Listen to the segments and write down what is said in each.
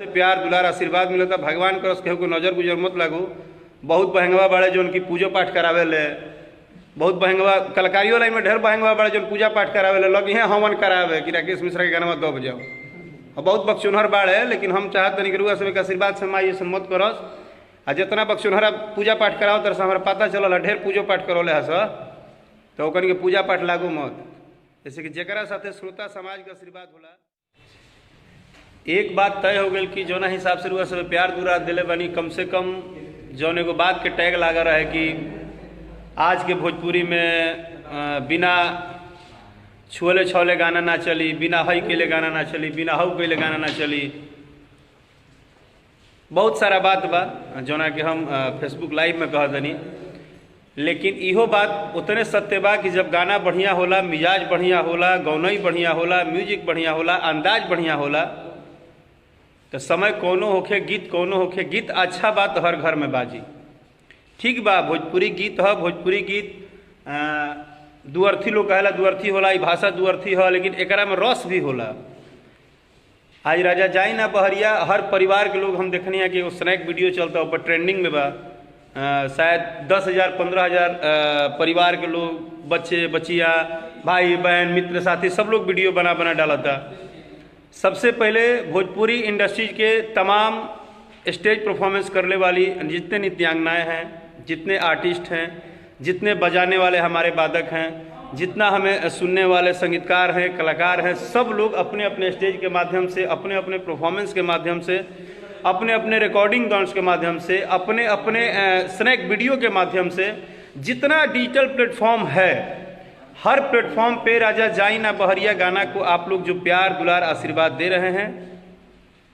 प्यार दुलार आशीर्वाद मिलता। भगवान करस केहू को नजर गुजर मत लागू। बहुत बहंगवा बाड़े जो उनकी पूजो पाठ करावे ले, बहुत बहंगवा कलाकारियों लाइन में ढेर बहंगवा बाड़े जो पूजा पाठ करावे ले, लग यहाँ हवन करावे कि राकेश मिश्रा के गाना दब जाओ। और बहुत बक्सुनहर बाड़े, लेकिन हम चाहते नहीं कि रुआ सब आशीर्वाद से माँ ये सब मत करस। आ जितना बक्सुनहरा पूजा पाठ कराओ तरह से हमारा पता चलल ढेर पूजो पाठ करौले हस, तो ओकन के पूजा पाठ लागू मत। जैसे कि जकरा साथे श्रोता समाज का आशीर्वाद होला। एक बात तय हो गई कि जौना हिसाब से रुआ सब प्यार दुरा दिले बनी, कम से कम जौन एगो बात के टैग लागा रहे कि आज के भोजपुरी में बिना छुअले छौले गाना ना चली, बिना हई केले गाना ना चली, बिना हऊ केले गाना ना चली। बहुत सारा बात बा जौना कि हम फेसबुक लाइव में कह दनी, लेकिन इहो बात उतने सत्य बा कि जब गाना बढ़िया होला, मिजाज बढ़िया होला, गौनई बढ़िया होला, म्यूजिक बढ़िया होला, अंदाज बढ़िया होला, तो समय कोनो होखे, गीत कोनो होखे, गीत अच्छा बात हर घर में बाजी। ठीक बा, भोजपुरी गीत है, भोजपुरी गीत दुअर्थी लोग कहेला दुअर्थी होला, ई भाषा दुअर्थी है, लेकिन एकरा में रस भी होला। आज राजा जाई ना बहरिया, हर परिवार के लोग हम देखनी है कि वो स्नैक वीडियो चलता है, ऊपर ट्रेंडिंग में बा। शायद 10,000 15,000 परिवार के लोग, बच्चे बच्चियाँ, भाई बहन, मित्र साथी सब लोग वीडियो बना बना डाला था। सबसे पहले भोजपुरी इंडस्ट्रीज के तमाम स्टेज परफॉर्मेंस करने वाली जितने नृत्यांगनाएँ हैं, जितने आर्टिस्ट हैं, जितने बजाने वाले हमारे वादक हैं, जितना हमें सुनने वाले संगीतकार हैं, कलाकार हैं, सब लोग अपने अपने स्टेज के माध्यम से, अपने अपने परफॉर्मेंस के माध्यम से, अपने अपने रिकॉर्डिंग डांस के माध्यम से, अपने अपने स्नैक वीडियो के माध्यम से, जितना डिजिटल प्लेटफॉर्म है, हर प्लेटफॉर्म पे राजा जाई ना बहरिया गाना को आप लोग जो प्यार दुलार आशीर्वाद दे रहे हैं,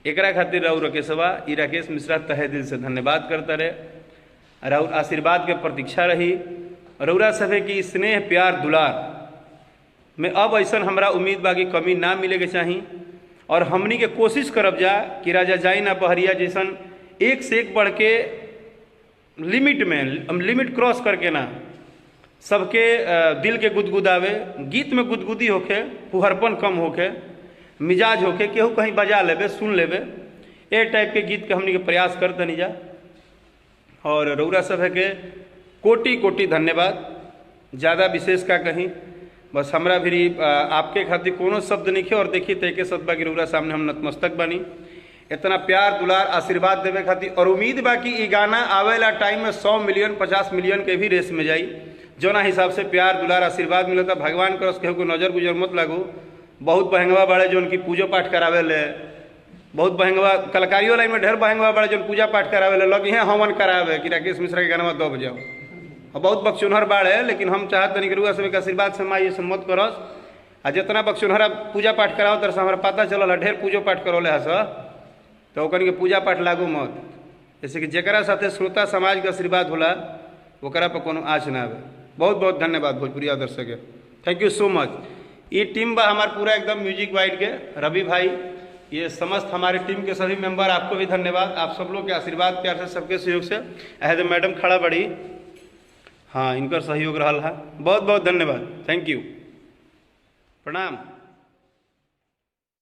एकरा खातिर राउर राकेशवा ई राकेश मिश्रा तहे दिल से धन्यवाद करता रहे। राउर आशीर्वाद के प्रतीक्षा रही। रउरा सभे की स्नेह प्यार दुलार में अब ऐसा हमरा उम्मीद बा कि कमी ना मिले के चाही, और हमनी के कोशिश करब जा कि राजा जाई ना बहरिया जैसन एक से एक बढ़ के लिमिट में, लिमिट क्रॉस करके ना, सबके दिल के गुदगुदावे, गीत में गुदगुदी होके, फुहरपन कम होके, मिजाज होके, केहू कहीं बजा लेबे, सुन लेबे, ए टाइप के गीत के हमनी के प्रयास करते नहीं जा। और रउरा सभे के कोटि कोटि धन्यवाद। ज़्यादा विशेष का कहीं, बस हमरा भी आपके खातिर कोनो शब्द नहीं खे। और देखिए तैके शब्द बा कि रउरा सामने हम नतमस्तक बनी, इतना प्यार दुलार आशीर्वाद देवे खातिर। और उम्मीद बा कि ई गाना आवेला टाइम में 100 मिलियन 50 मिलियन के भी रेस में जाई। जौना हिसाब से प्यार दुलार आशीर्वाद मिलता। भगवान करस केहू को नजर गुजर मत लागू। बहुत बहंगवा बाड़े जो उनकी पूजो पाठ करावे ले, बहुत बहंगवा कलाकारियों लाइन में ढेर बहंगवा बाड़े जो पूजा पाठ करावे ले, लग यहाँ हवन करावे कि राकेश मिश्रा के गाना दब जाओ। और बहुत बक्सुनहर बाड़े, लेकिन हम चाहते नहीं कि रुआ सब आशीर्वाद से माँ ये सब मत करस। आ जितना बक्सुनहरा पूजा पाठ कराओ तरह से हमारा पता चलल ढेर पूजो पाठ करौले हस, तो ओकन के पूजा पाठ लागू मत। जैसे कि जकरा साथे श्रोता समाज का आशीर्वाद होला, ओकरा पर कोनो आँच ना आवे। बहुत बहुत धन्यवाद भोजपुरी दर्शक के, थैंक यू सो मच। ये टीम बा हमार पूरा एकदम म्यूजिक वाइड के, रवि भाई, ये समस्त हमारे टीम के सभी मेंबर, आपको भी धन्यवाद। आप सब लोग के आशीर्वाद प्यार से, सबके सहयोग से। एज मैडम खड़ा बड़ी, हाँ, इनका सहयोग रहा है। बहुत बहुत धन्यवाद, थैंक यू, प्रणाम।